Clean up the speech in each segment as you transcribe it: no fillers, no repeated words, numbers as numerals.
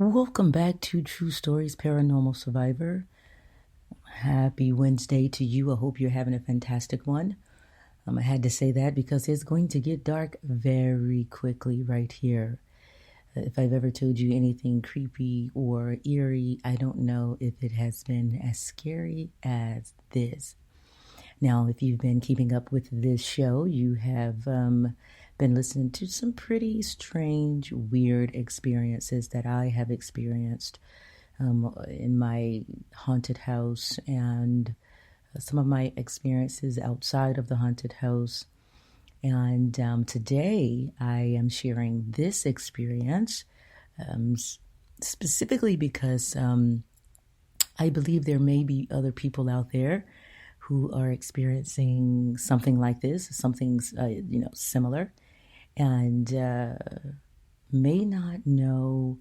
Welcome back to True Stories Paranormal Survivor. Happy Wednesday to you. I hope you're having a fantastic one. I had to say that because it's going to get dark very quickly right here. If I've ever told you anything creepy or eerie, I don't know if it has been as scary as this. Now, if you've been keeping up with this show, you have been listening to some pretty strange, weird experiences that I have experienced in my haunted house and some of my experiences outside of the haunted house. And today I am sharing this experience specifically because I believe there may be other people out there who are experiencing something like this, something similar, and may not know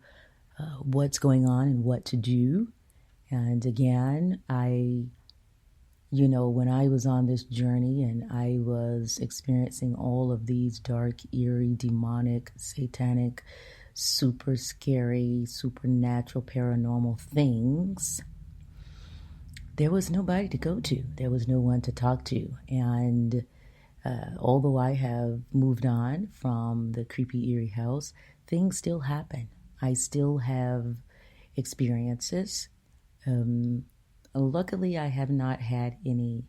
what's going on and what to do. And again, when I was on this journey and I was experiencing all of these dark, eerie, demonic, satanic, super scary, supernatural, paranormal things, there was nobody to go to. There was no one to talk to. And although I have moved on from the creepy, eerie house, things still happen. I still have experiences. Luckily, I have not had any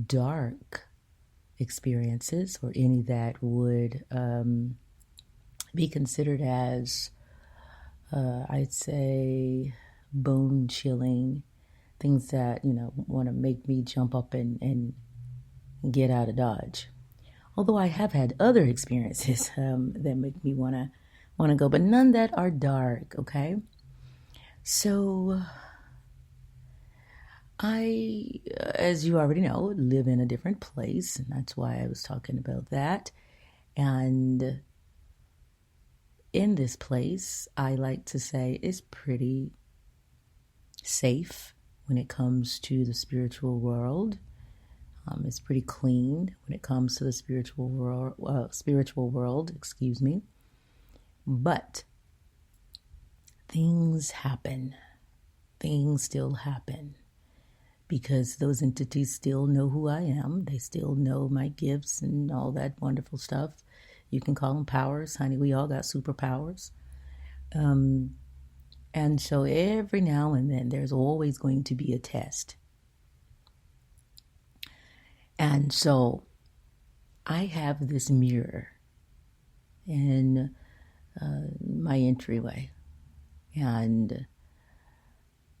dark experiences or any that would be considered as, I'd say, bone chilling, things that, want to make me jump up and get out of Dodge. Although I have had other experiences that make me want to go, but none that are dark, okay? So I, as you already know, live in a different place, and that's why I was talking about that. And in this place, I like to say is pretty safe when it comes to the spiritual world. It's pretty clean when it comes to the spiritual world, excuse me. But things happen. Things still happen because those entities still know who I am. They still know my gifts and all that wonderful stuff. You can call them powers, honey. We all got superpowers. And so every now and then, there's always going to be a test. And so I have this mirror in my entryway. And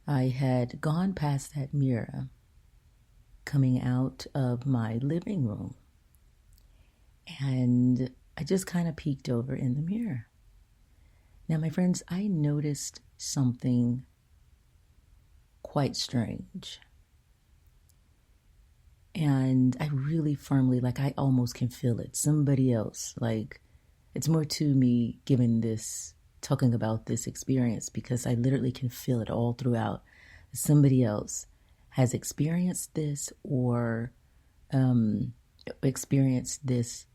I had gone past that mirror coming out of my living room. And I just kind of peeked over in the mirror. Now, my friends, I noticed something quite strange. And I really firmly, I almost can feel it. Somebody else, it's more to me talking about this experience because I literally can feel it all throughout. Somebody else has experienced this or experienced this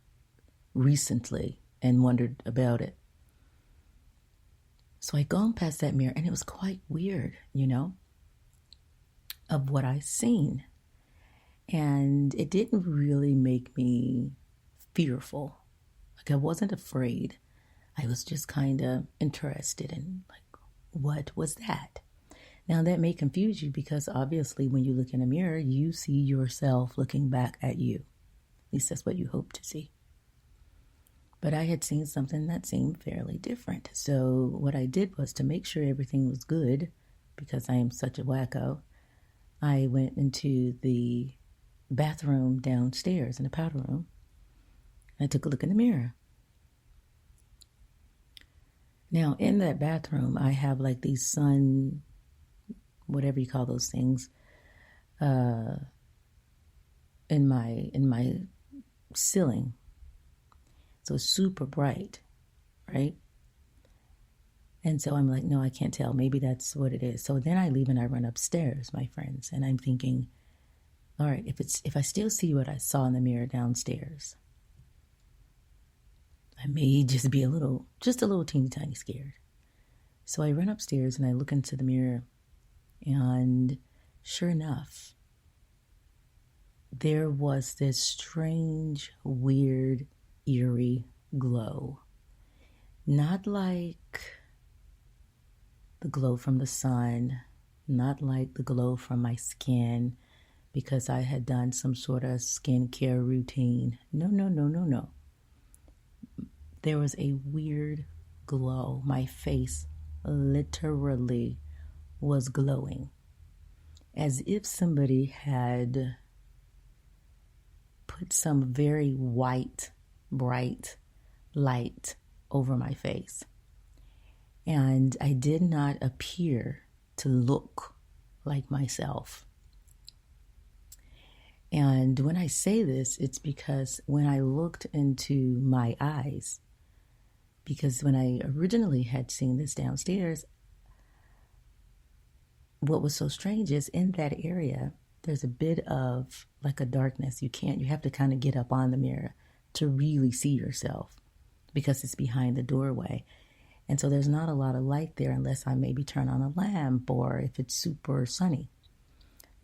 recently and wondered about it. So I gone past that mirror and it was quite weird, of what I seen. And it didn't really make me fearful. I wasn't afraid. I was just kind of interested in, what was that? Now, that may confuse you because obviously when you look in a mirror, you see yourself looking back at you. At least that's what you hope to see. But I had seen something that seemed fairly different. So what I did was to make sure everything was good, because I am such a wacko, I went into the bathroom downstairs in the powder room. I took a look in the mirror. Now, in that bathroom, I have these sun, whatever you call those things, in my ceiling. So it's super bright, right? And so I'm like, no, I can't tell. Maybe that's what it is. So then I leave and I run upstairs, my friends, and I'm thinking, all right, if I still see what I saw in the mirror downstairs, I may just be a little teeny tiny scared. So I run upstairs and I look into the mirror, and sure enough, there was this strange, weird, eerie glow. Not like the glow from the sun, not like the glow from my skin because I had done some sort of skincare routine. No, no, no, no, no. There was a weird glow. My face literally was glowing, as if somebody had put some very white, bright light over my face. And I did not appear to look like myself. And when I say this, it's because when I looked into my eyes, because when I originally had seen this downstairs, what was so strange is in that area, there's a bit of like a darkness. You have to kind of get up on the mirror to really see yourself because it's behind the doorway. And so there's not a lot of light there unless I maybe turn on a lamp or if it's super sunny.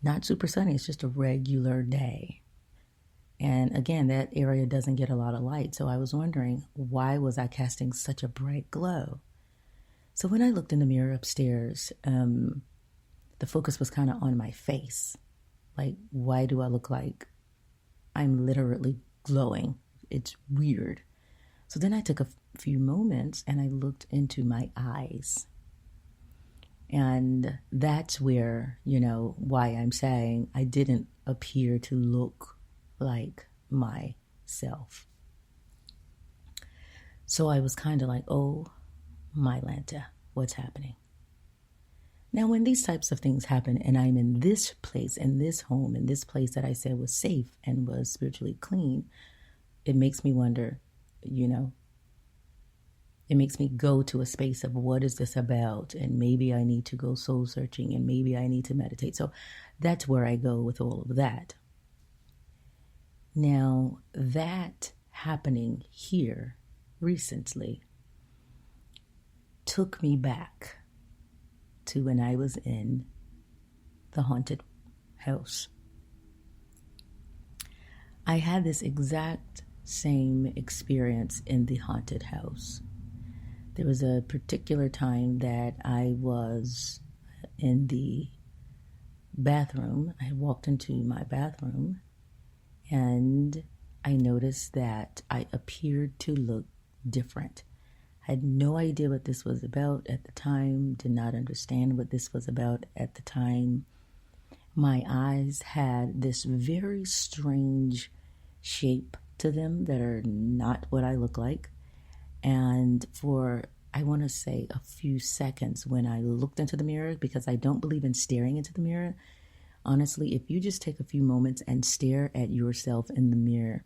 Not super sunny, it's just a regular day. And again, that area doesn't get a lot of light. So I was wondering, why was I casting such a bright glow? So when I looked in the mirror upstairs, the focus was kind of on my face. Like, why do I look like I'm literally glowing? It's weird. So then I took a few moments and I looked into my eyes. And that's where, why I'm saying I didn't appear to look like myself. So I was kind of like, oh, my Lanta, what's happening? Now, when these types of things happen and I'm in this place, in this home, in this place that I said was safe and was spiritually clean, it makes me wonder, it makes me go to a space of what is this about? And maybe I need to go soul searching and maybe I need to meditate. So that's where I go with all of that. Now, that happening here recently took me back to when I was in the haunted house. I had this exact same experience in the haunted house. There was a particular time that I was in the bathroom. I walked into my bathroom and I noticed that I appeared to look different. I had no idea what this was about at the time, did not understand what this was about at the time. My eyes had this very strange shape to them that are not what I look like. And for, I want to say, a few seconds when I looked into the mirror, because I don't believe in staring into the mirror. Honestly, if you just take a few moments and stare at yourself in the mirror,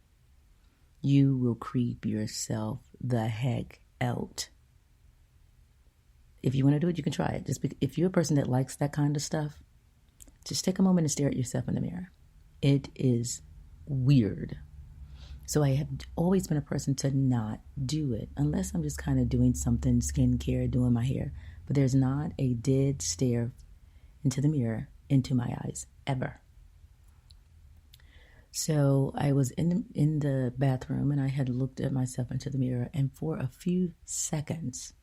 you will creep yourself the heck out. If you want to do it, you can try it. If you're a person that likes that kind of stuff, just take a moment and stare at yourself in the mirror. It is weird. So I have always been a person to not do it unless I'm just kind of doing something, skincare, doing my hair. But there's not a dead stare into the mirror, into my eyes, ever. So I was in the bathroom and I had looked at myself into the mirror, and for a few seconds,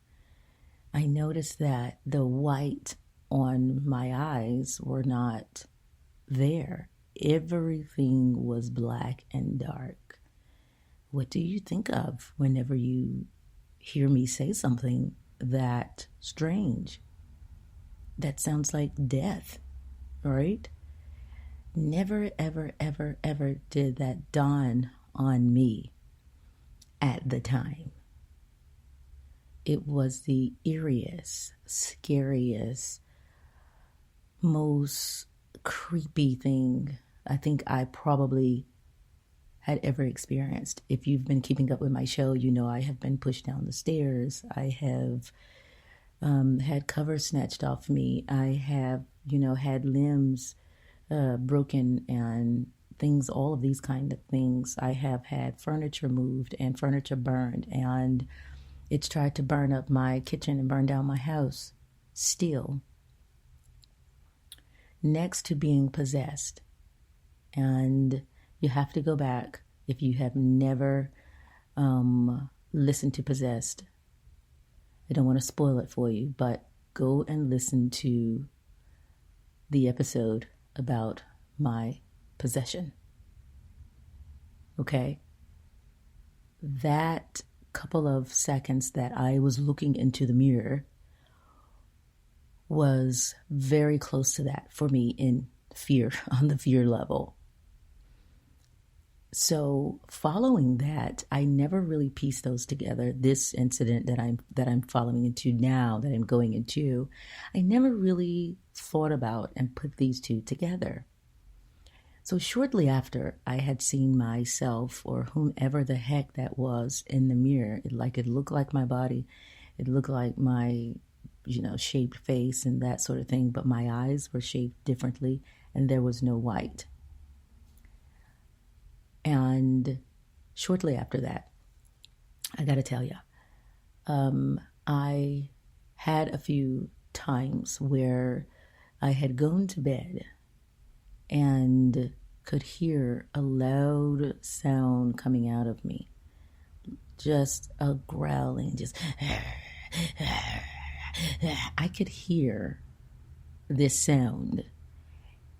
I noticed that the white on my eyes were not there. Everything was black and dark. What do you think of whenever you hear me say something that strange? That sounds like death, right? Never, ever, ever, ever did that dawn on me at the time. It was the eeriest, scariest, most creepy thing I think I probably had ever experienced. If you've been keeping up with my show, you know I have been pushed down the stairs. I have had covers snatched off me. I have, had limbs broken and things, all of these kind of things. I have had furniture moved and furniture burned, and It's tried to burn up my kitchen and burn down my house. Still, next to being possessed, and you have to go back if you have never listened to Possessed. I don't want to spoil it for you, but go and listen to the episode about my possession. Okay? That couple of seconds that I was looking into the mirror was very close to that for me in fear, on the fear level. So following that, I never really pieced those together. This incident that I'm following into now, that I'm going into, I never really thought about and put these two together. So shortly after I had seen myself, or whomever the heck that was, in the mirror, it looked like my body, it looked like my, shaped face and that sort of thing, but my eyes were shaped differently and there was no white. And shortly after that, I got to tell you, I had a few times where I had gone to bed and could hear a loud sound coming out of me. Just a growling, just... I could hear this sound.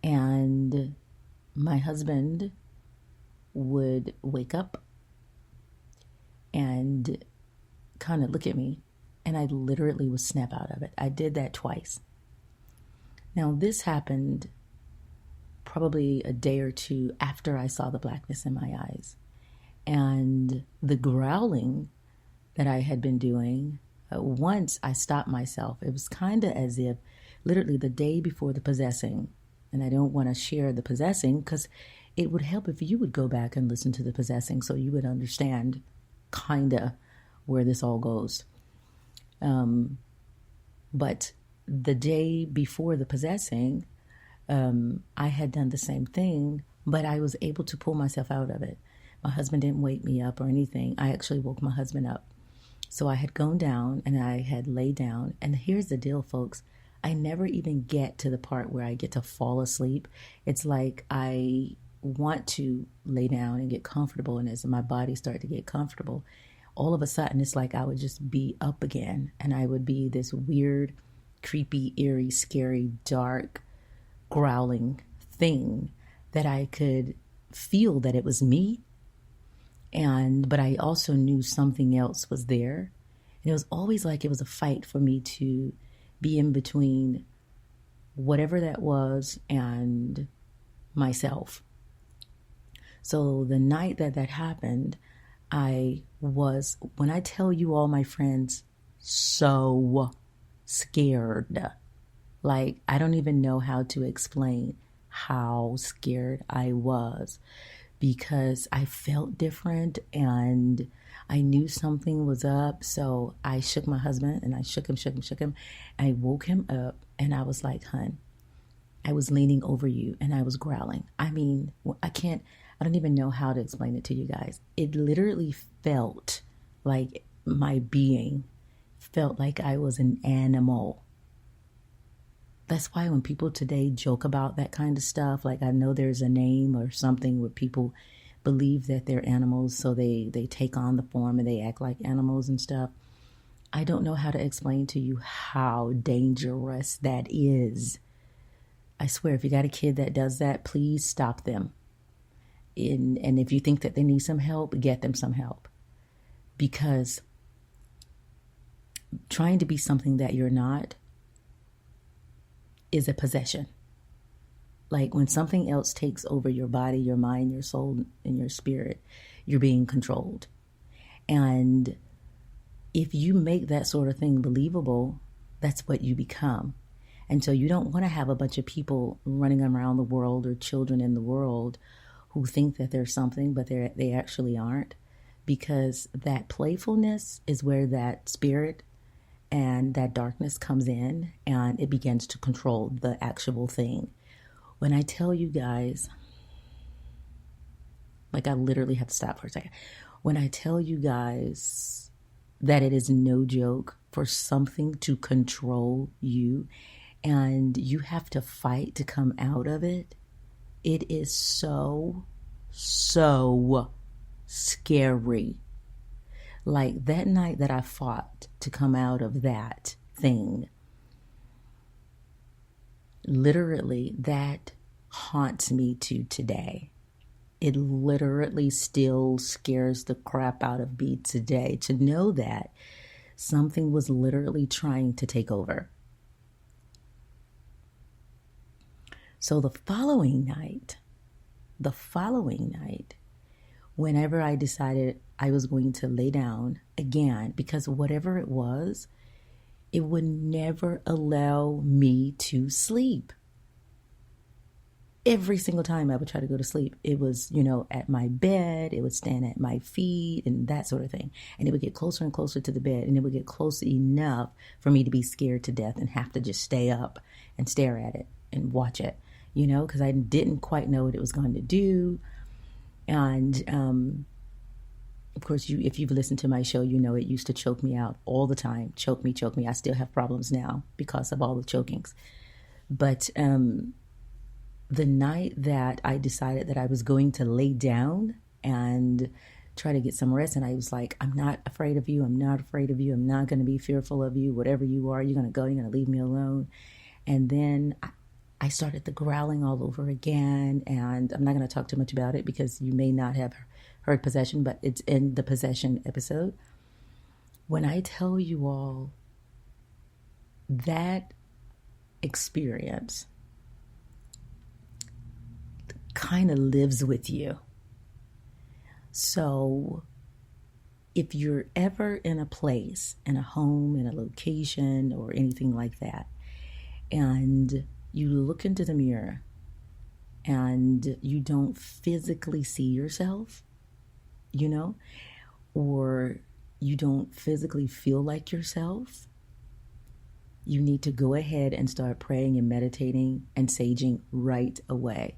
And my husband would wake up and kind of look at me, and I literally would snap out of it. I did that twice. Now, this happened probably a day or two after I saw the blackness in my eyes. And the growling that I had been doing, once I stopped myself. It was kind of as if literally the day before the possessing, and I don't want to share the possessing because it would help if you would go back and listen to the possessing so you would understand kind of where this all goes. But the day before the possessing, I had done the same thing, but I was able to pull myself out of it. My husband didn't wake me up or anything. I actually woke my husband up. So I had gone down and I had laid down. And here's the deal, folks. I never even get to the part where I get to fall asleep. It's like I want to lay down and get comfortable, and as my body started to get comfortable, all of a sudden it's like I would just be up again, and I would be this weird, creepy, eerie, scary, dark, growling thing that I could feel that it was me, but I also knew something else was there, and it was always like it was a fight for me to be in between whatever that was and myself. So the night that happened, I was, when I tell you all, my friends, so scared. Like, I don't even know how to explain how scared I was, because I felt different and I knew something was up. So I shook my husband, and I shook him. I woke him up and I was like, "Hun, I was leaning over you and I was growling." I mean, I don't even know how to explain it to you guys. It literally felt like my being felt like I was an animal. That's why when people today joke about that kind of stuff, like, I know there's a name or something where people believe that they're animals, so they take on the form and they act like animals and stuff. I don't know how to explain to you how dangerous that is. I swear, if you got a kid that does that, please stop them. And if you think that they need some help, get them some help. Because trying to be something that you're not is a possession. Like, when something else takes over your body, your mind, your soul, and your spirit, you're being controlled. And if you make that sort of thing believable, that's what you become. And so you don't want to have a bunch of people running around the world, or children in the world, who think that they're something, but they actually aren't. Because that playfulness is where that spirit and that darkness comes in, and it begins to control the actual thing. When I tell you guys, like, I literally have to stop for a second. When I tell you guys that it is no joke for something to control you and you have to fight to come out of it. It is so, so scary. Like that night that I fought to come out of that thing, literally, that haunts me to today. It literally still scares the crap out of me today to know that something was literally trying to take over. So the following night, whenever I decided I was going to lay down again, because whatever it was, it would never allow me to sleep. Every single time I would try to go to sleep, it was, at my bed, it would stand at my feet and that sort of thing. And it would get closer and closer to the bed, and it would get close enough for me to be scared to death and have to just stay up and stare at it and watch it, because I didn't quite know what it was going to do. And, of course, if you've listened to my show, it used to choke me out all the time. Choke me. I still have problems now because of all the chokings. But the night that I decided that I was going to lay down and try to get some rest, and I was like, I'm not afraid of you. I'm not afraid of you. I'm not going to be fearful of you. Whatever you are, you're going to go. You're going to leave me alone. And then I started the growling all over again. And I'm not going to talk too much about it because you may not have heard possession, but it's in the possession episode. When I tell you all that experience kind of lives with you. So if you're ever in a place, in a home, in a location, or anything like that, and you look into the mirror and you don't physically see yourself, or you don't physically feel like yourself, you need to go ahead and start praying and meditating and saging right away.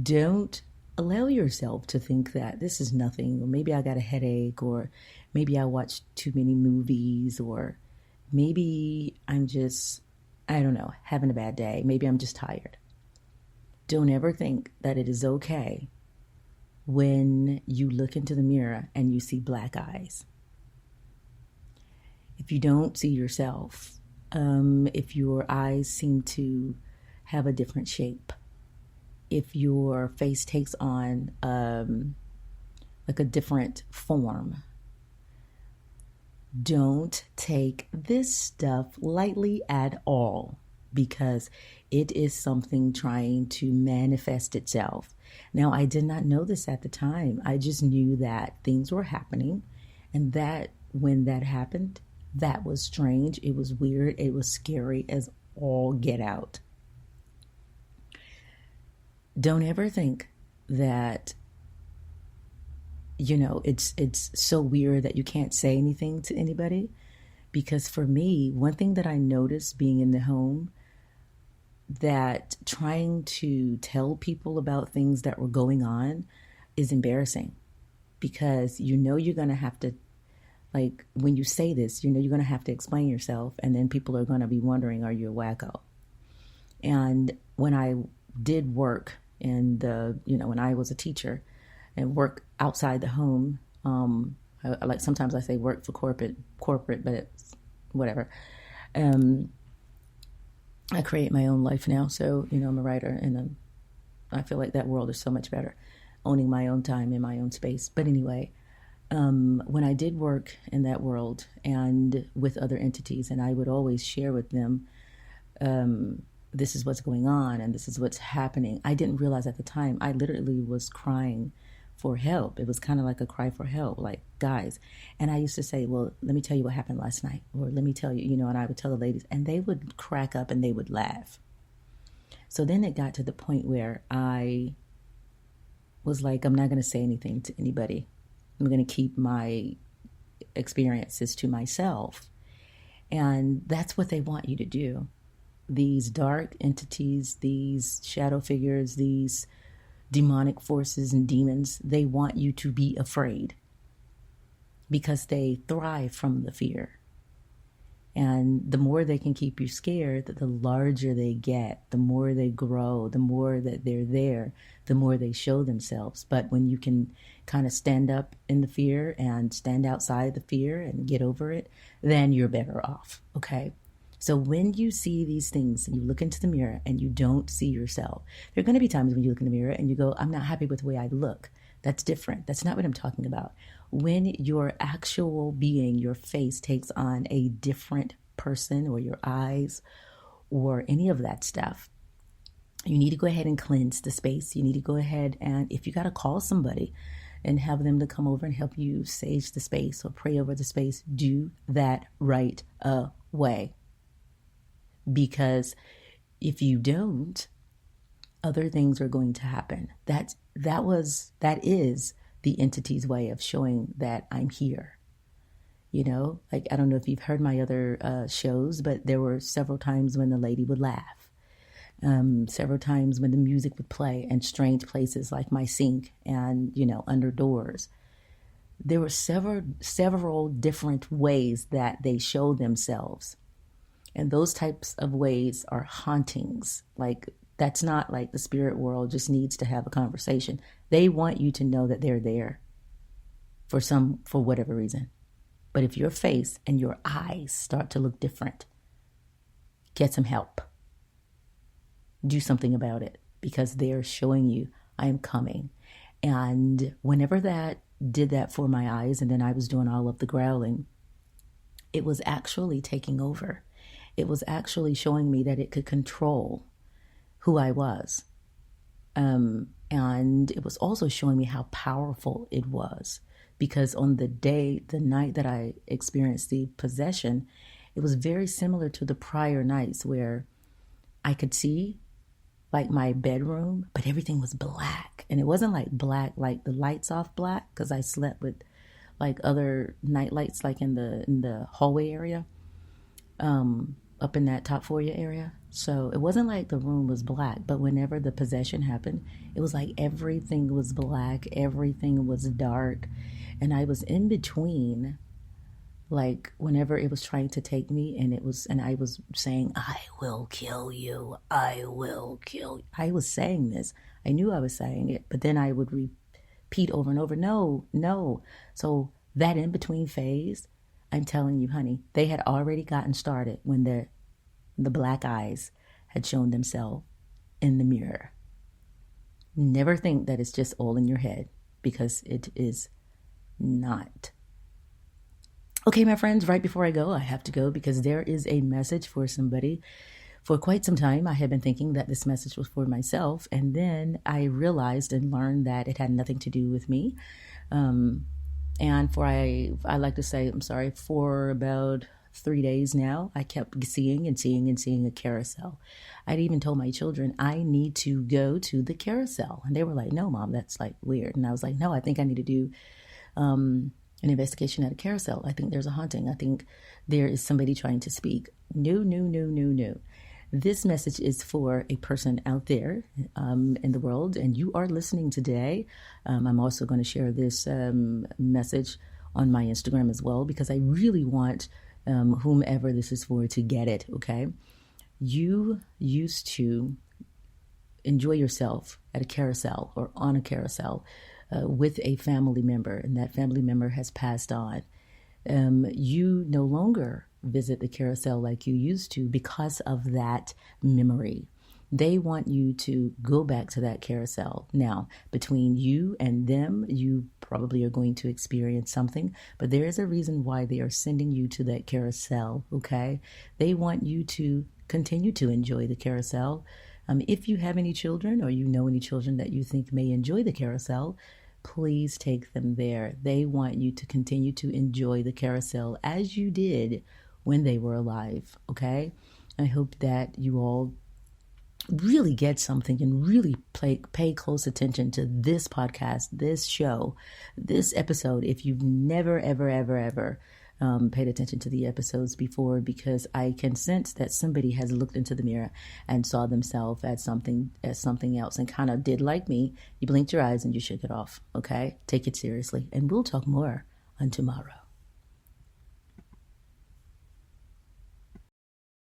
Don't allow yourself to think that this is nothing, or maybe I got a headache, or maybe I watched too many movies, or maybe I'm just, having a bad day. Maybe I'm just tired. Don't ever think that it is okay when you look into the mirror and you see black eyes. If you don't see yourself, if your eyes seem to have a different shape, if your face takes on like a different form, don't take this stuff lightly at all, because it is something trying to manifest itself. Now, I did not know this at the time. I just knew that things were happening, and that when that happened, that was strange. It was weird. It was scary as all get out. Don't ever think that, it's so weird that you can't say anything to anybody. Because for me, one thing that I noticed being in the home, that trying to tell people about things that were going on is embarrassing. Because you're going to have to, like, when you say this, you're going to have to explain yourself. And then people are going to be wondering, are you a wacko? And when I did work in when I was a teacher and work outside the home, like sometimes I say work for corporate, but it's whatever. I create my own life now. So, I'm a writer, and I feel like that world is so much better, owning my own time in my own space. But anyway, when I did work in that world and with other entities, and I would always share with them, this is what's going on and this is what's happening. I didn't realize at the time, I literally was crying for help. It was kind of like a cry for help, like, guys. And I used to say, well, let me tell you what happened last night, or let me tell you, and I would tell the ladies, and they would crack up and they would laugh. So then it got to the point where I was like, I'm not going to say anything to anybody. I'm going to keep my experiences to myself. And that's what they want you to do. These dark entities, these shadow figures, these demonic forces and demons, they want you to be afraid. because they thrive from the fear. And the more they can keep you scared, the larger they get, the more they grow, the more that they're there, the more they show themselves. But when you can kind of stand up in the fear and stand outside the fear and get over it, then you're better off, okay? So when you see these things and you look into the mirror and you don't see yourself, there are going to be times when you look in the mirror and you go, I'm not happy with the way I look. That's different. That's not what I'm talking about. When your actual being, your face takes on a different person, or your eyes, or any of that stuff, you need to go ahead and cleanse the space. You need to go ahead and, if you got to call somebody and have them to come over and help you sage the space or pray over the space, do that right away. Because if you don't, other things are going to happen. That is the entity's way of showing that I'm here. You know, like, I don't know if you've heard my other shows, but there were several times when the lady would laugh. Several times when the music would play in strange places like my sink and, under doors. There were several different ways that they show themselves. And those types of ways are hauntings. Like, that's not like the spirit world just needs to have a conversation. They want you to know that they're there for whatever reason. But if your face and your eyes start to look different, get some help. Do something about it, because they're showing you, I am coming. And whenever that did that for my eyes, and then I was doing all of the growling, it was actually taking over. It was actually showing me that it could control who I was. And it was also showing me how powerful it was. Because on the night that I experienced the possession, it was very similar to the prior nights where I could see like my bedroom, but everything was black. And it wasn't like black, like the lights off black, because I slept with like other night lights, like in the hallway area, up in that top foyer area. So it wasn't like the room was black, but whenever the possession happened, it was like everything was black, everything was dark. And I was in between, like whenever it was trying to take me, and I was saying, I will kill you. I will kill you. I was saying this. I knew I was saying it, but then I would repeat over and over, no, no. So that in between phase, I'm telling you, honey, they had already gotten started when the black eyes had shown themselves in the mirror. Never think that it's just all in your head, because it is not. Okay, my friends, right before I go, I have to go because there is a message for somebody. For quite some time, I had been thinking that this message was for myself, and then I realized and learned that it had nothing to do with me. And I like to say, I'm sorry, for about 3 days now, I kept seeing a carousel. I'd even told my children, I need to go to the carousel. And they were like, no, Mom, that's like weird. And I was like, no, I think I need to do an investigation at a carousel. I think there's a haunting. I think there is somebody trying to speak. No. This message is for a person out there in the world, and you are listening today. I'm also going to share this message on my Instagram as well, because I really want whomever this is for to get it, okay? You used to enjoy yourself at a carousel or on a carousel with a family member, and that family member has passed on. You no longer visit the carousel like you used to because of that memory. They want you to go back to that carousel. Now, between you and them, you probably are going to experience something, but there is a reason why they are sending you to that carousel, okay? They want you to continue to enjoy the carousel. If you have any children, or you know any children that you think may enjoy the carousel, please take them there. They want you to continue to enjoy the carousel as you did when they were alive, okay? I hope that you all really get something and really pay close attention to this podcast, this show, this episode, if you've never, ever paid attention to the episodes before, because I can sense that somebody has looked into the mirror and saw themselves as something else, and kind of did like me. You blinked your eyes and you shook it off, okay? Take it seriously, and we'll talk more on tomorrow.